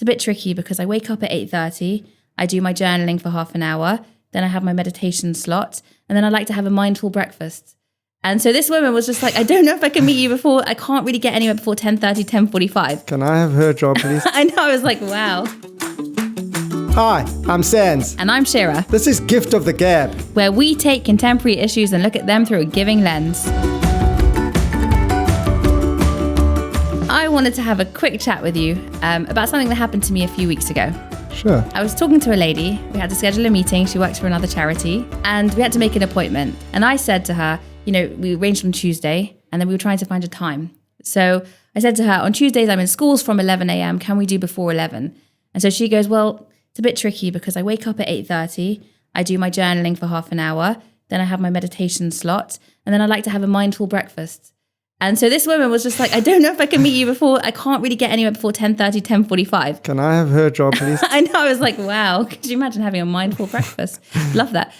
it's a bit tricky because I wake up at 8:30, I do my journaling for half an hour, then I have my meditation slot, and then I like to have a mindful breakfast. And so this woman was just like, I don't know if I can meet you before, I can't really get anywhere before 10:30, 10:45. Can I have her job, please? I know, I was like, wow. Hi, I'm Sans. And I'm Shira, This is Gift of the Gab. where we take contemporary issues and look at them through a giving lens. I wanted to have a quick chat with you about something that happened to me a few weeks ago. Sure. I was talking to a lady, we had to schedule a meeting, she works for another charity, and we had to make an appointment. And I said to her, we arranged on Tuesday, and then we were trying to find a time. So I said to her, on Tuesdays I'm in schools from 11 a.m, can we do before 11? And so she goes, well, it's a bit tricky because I wake up at 8:30, I do my journaling for half an hour, then I have my meditation slot, and then I like to have a mindful breakfast. And so this woman was just like, I don't know if I can meet you before, I can't really get anywhere before 10:30, 10:45. Can I have her job, please? I know, I was like, wow, could you imagine having a mindful breakfast? Love that.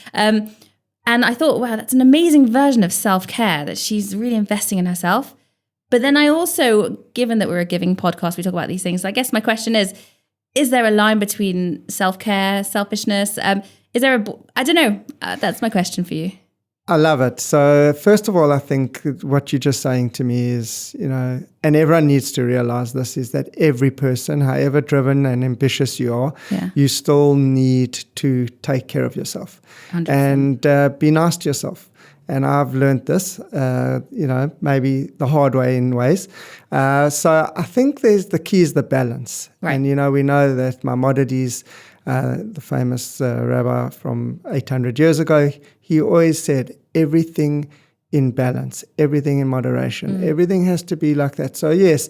And I thought, wow, that's an amazing version of self-care, that she's really investing in herself. But then I also, given that we're a giving podcast, we talk about these things. I guess my question is there a line between self-care, selfishness? Is there I don't know. That's my question for you. I love it. So first of all, I think what you're just saying to me is, and everyone needs to realize this, is that every person, however driven and ambitious you are, you still need to take care of yourself 100%. and be nice to yourself. And I've learned this, maybe the hard way in ways. So I think the key is the balance. Right. And, we know that Maimonides, the famous rabbi from 800 years ago, he always said, everything in balance, everything in moderation. Everything has to be like that. So yes,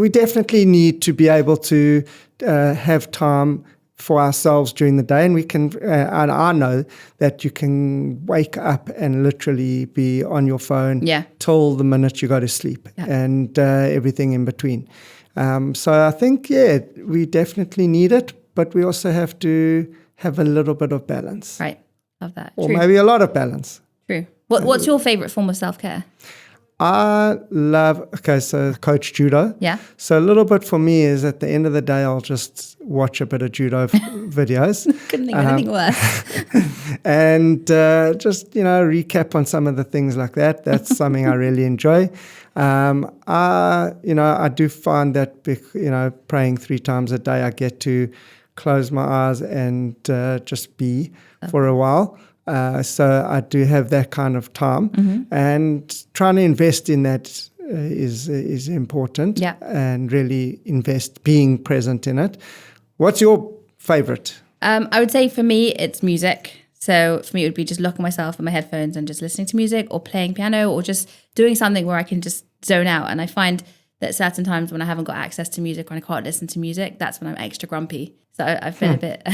we definitely need to be able to have time for ourselves during the day, and we can. And I know that you can wake up and literally be on your phone till the minute you go to sleep, and everything in between. So I think we definitely need it, but we also have to have a little bit of balance, Right, love that. or True. maybe a lot of balance. True. What's your favorite form of self-care? I love, so coach judo. Yeah. So a little bit for me is at the end of the day, I'll just watch a bit of judo videos. Couldn't think of anything worse. And just, recap on some of the things like that. That's something I really enjoy. I do find that, praying 3 times a day, I get to close my eyes and just be for a while. So I do have that kind of time, and trying to invest in that is important, and really being present in it. What's your favorite? I would say for me, it's music. So for me, it would be just locking myself in my headphones and just listening to music, or playing piano, or just doing something where I can just zone out. And I find that certain times when I haven't got access to music, when I can't listen to music, that's when I'm extra grumpy. So I've been a bit,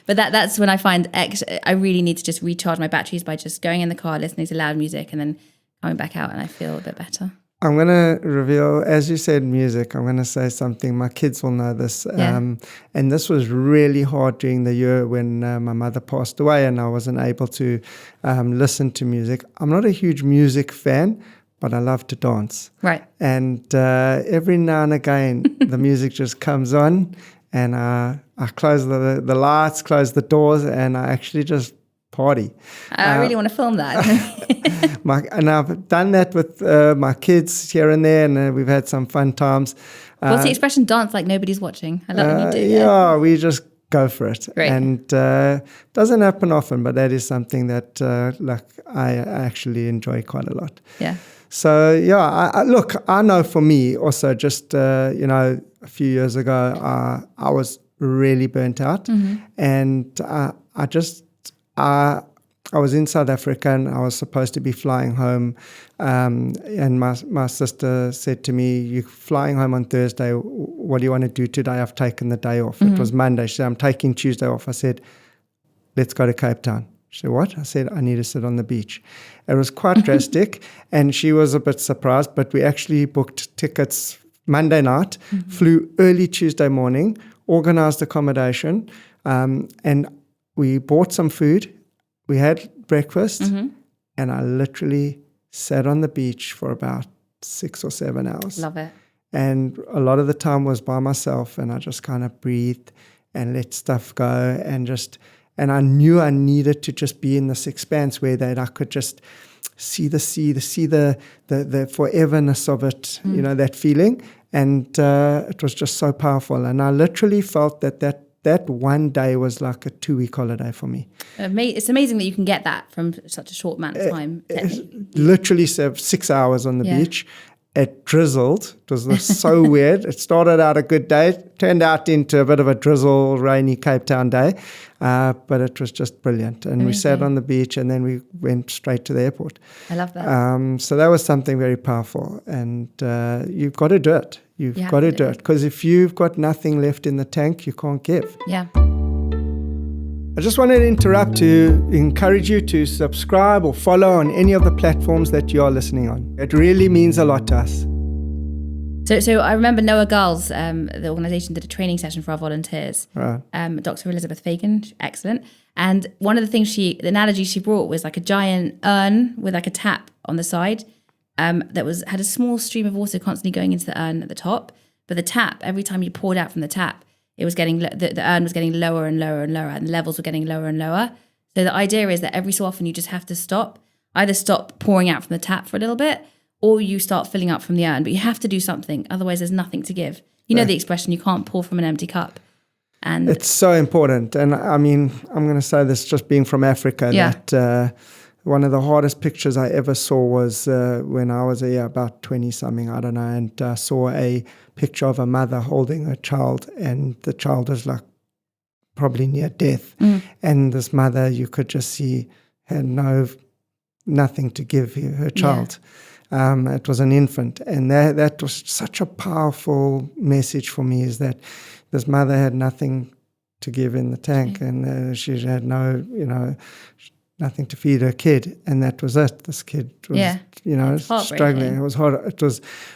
but that's when I find I really need to just recharge my batteries by just going in the car, listening to loud music, and then coming back out, and I feel a bit better. I'm going to reveal, as you said, music. I'm going to say something. My kids will know this. And this was really hard during the year when my mother passed away and I wasn't able to listen to music. I'm not a huge music fan, but I love to dance. Right. And every now and again, the music just comes on, and I close the lights, close the doors, and I actually just party. I really want to film that. And I've done that with my kids here and there, and we've had some fun times. What's the expression, dance like nobody's watching? I love when you do. Yeah, we just go for it. Right. And doesn't happen often, but that is something that I actually enjoy quite a lot. Yeah. So, I know for me also just, a few years ago, I was really burnt out. And I was in South Africa and I was supposed to be flying home. And my sister said to me, "You're flying home on Thursday. What do you want to do today? I've taken the day off." It was Monday. She said, "I'm taking Tuesday off." I said, "Let's go to Cape Town." She said, "What?" I said, "I need to sit on the beach." It was quite drastic, and she was a bit surprised, but we actually booked tickets Monday night, flew early Tuesday morning, organized accommodation, and we bought some food. We had breakfast, and I literally sat on the beach for about 6 or 7 hours. Love it. And a lot of the time was by myself, and I just kind of breathed and let stuff go, and I knew I needed to just be in this expanse where that I could just see the sea, see the foreverness of it, that feeling. And it was just so powerful. And I literally felt that one day was like a 2-week holiday for me. It's amazing that you can get that from such a short amount of time. Literally 6 hours on the beach. It drizzled. It was so weird. It started out a good day, turned out into a bit of a drizzle, rainy Cape Town day, but it was just brilliant. And we sat on the beach, and then we went straight to the airport. I love that. So that was something very powerful, and you've got to do it. You've got to do it, because if you've got nothing left in the tank, you can't give. Yeah. I just wanted to interrupt to encourage you to subscribe or follow on any of the platforms that you are listening on. It really means a lot to us. So I remember Noah Girls, the organisation, did a training session for our volunteers. Right. Dr. Elizabeth Fagan, excellent. And one of the things the analogy she brought was like a giant urn with like a tap on the side that had a small stream of water constantly going into the urn at the top. But the tap, every time you poured out from the tap, it was getting the urn was getting lower and lower and lower, and the levels were getting lower and lower. So the idea is that every so often you just have to either stop pouring out from the tap for a little bit, or you start filling up from the urn. But you have to do something, otherwise there's nothing to give. You know the expression, you can't pour from an empty cup. And it's so important. And I mean, I'm going to say this just being from Africa, that one of the hardest pictures I ever saw was when I was about 20-something, I don't know, and I saw a picture of a mother holding her child, and the child was like probably near death. And this mother, you could just see, had nothing to give her child. It was an infant. And that was such a powerful message for me, is that this mother had nothing to give in the tank, and she had nothing to feed her kid, and that was it. This kid was, struggling. It was hard.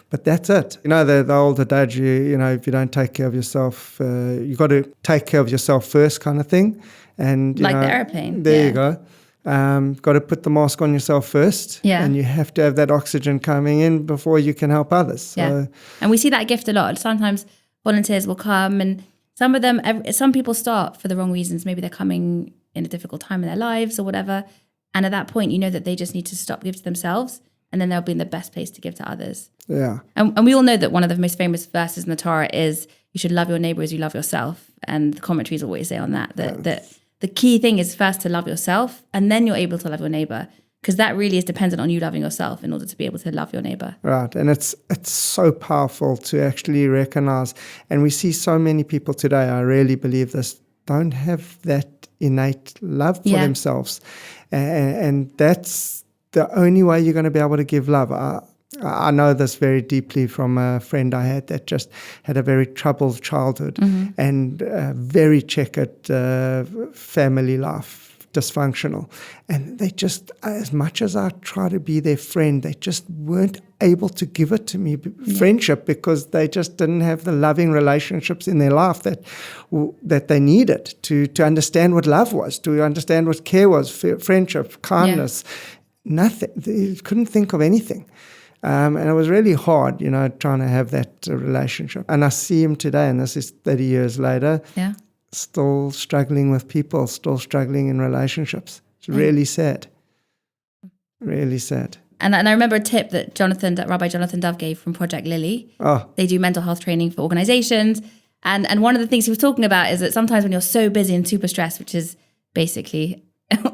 But that's it. The old adage, if you don't take care of yourself, you got to take care of yourself first, kind of thing. And the airplane. There you go. Got to put the mask on yourself first, and you have to have that oxygen coming in before you can help others. So, and we see that gift a lot. Sometimes volunteers will come, and some people start for the wrong reasons. Maybe they're coming in a difficult time in their lives or whatever. And at that point, that they just need to stop, give to themselves, and then they'll be in the best place to give to others. Yeah. And we all know that one of the most famous verses in the Torah is, you should love your neighbor as you love yourself. And the commentaries always say on that the key thing is first to love yourself, and then you're able to love your neighbor. Because that really is dependent on you loving yourself in order to be able to love your neighbor. Right. And it's so powerful to actually recognize. And we see so many people today, I really believe this, don't have that innate love for themselves. And that's the only way you're going to be able to give love. I know this very deeply from a friend I had that just had a very troubled childhood and very checkered family life. Dysfunctional, and they just, as much as I try to be their friend, they just weren't able to give it to me, friendship, because they just didn't have the loving relationships in their life that they needed to understand what love was, to understand what care was, friendship, kindness. Nothing. They couldn't think of anything. And it was really hard, trying to have that relationship. And I see him today, and this is 30 years later. Yeah. Still struggling with people, still struggling in relationships. It's really sad. Really sad. And I remember a tip that Rabbi Jonathan Dove gave from Project Lily. Oh. They do mental health training for organizations. And one of the things he was talking about is that sometimes when you're so busy and super stressed, which is basically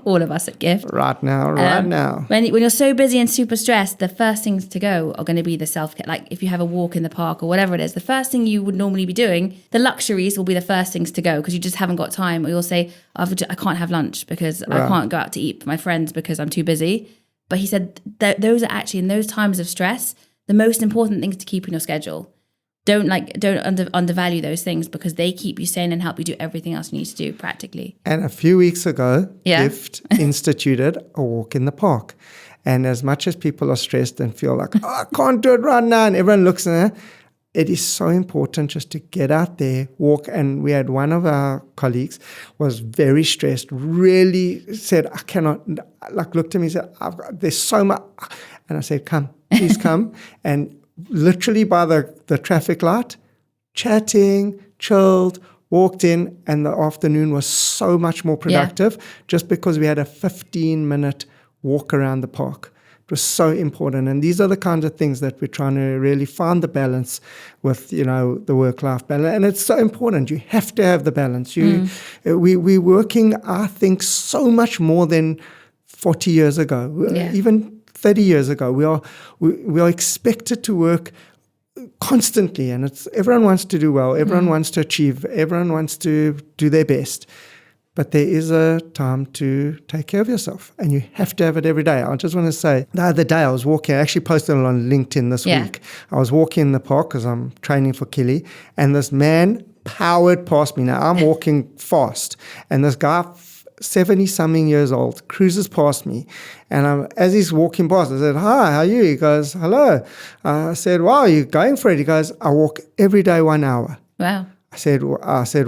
all of us at Gift. Right now. When you're so busy and super stressed, the first things to go are going to be the self-care. Like if you have a walk in the park or whatever it is, the first thing you would normally be doing, the luxuries will be the first things to go because you just haven't got time. Or you'll say, I can't have lunch because I can't go out to eat with my friends because I'm too busy. But he said that those are actually, in those times of stress, the most important things to keep in your schedule. Don't undervalue those things because they keep you sane and help you do everything else you need to do practically. And a few weeks ago, Gift instituted a walk in the park. And as much as people are stressed and feel like, I can't do it right now, and everyone looks at it is so important just to get out there, walk. And we had one of our colleagues was very stressed, really said, I cannot, looked at me and said, there's so much. And I said, come, please come. And literally by the traffic light, chatting, chilled, walked in, and the afternoon was so much more productive just because we had a 15-minute walk around the park. It was so important. And these are the kinds of things that we're trying to really find the balance with, the work-life balance. And it's so important. You have to have the balance. We're working, I think, so much more than 40 years ago, even 30 years ago. We are expected to work constantly, and everyone wants to do well, everyone wants to achieve, everyone wants to do their best. But there is a time to take care of yourself, and you have to have it every day. I just want to say, the other day I was walking, I actually posted it on LinkedIn this week. I was walking in the park because I'm training for Kelly, and this man powered past me. Now, I'm walking fast, and this guy, 70-something years old, cruises past me. And as he's walking past, I said, "Hi, how are you?" He goes, "Hello." I said, "Wow, you're going for it?" He goes, "I walk every day 1 hour." Wow. I said,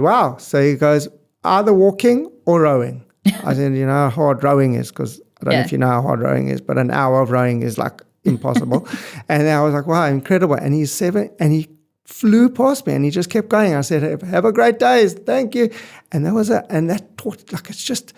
"Wow." So he goes, "Either walking or rowing." I said, "You know how hard rowing is?" Because I don't know if you know how hard rowing is, but an hour of rowing is like impossible. And I was like, wow, incredible. And he's 7, and he flew past me, and he just kept going. I said, "Have a great day. Thank you." And that taught, like, it's just,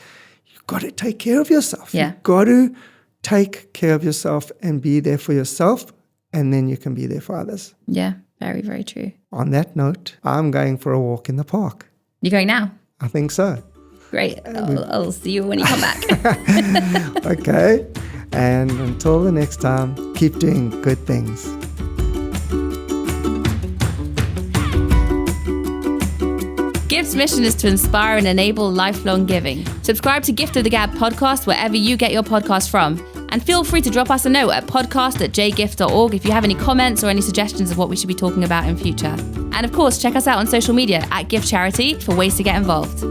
you've got to take care of yourself. Yeah. You've got to take care of yourself and be there for yourself, and then you can be there for others. Yeah, very, very true. On that note, I'm going for a walk in the park. You're going now? I think so. Great. I'll see you when you come back. Okay. And until the next time, keep doing good things. Give's mission is to inspire and enable lifelong giving. Subscribe to Gift of the Gab podcast wherever you get your podcast from. And feel free to drop us a note at podcast@jgift.org if you have any comments or any suggestions of what we should be talking about in future. And of course, check us out on social media @Give Charity for ways to get involved.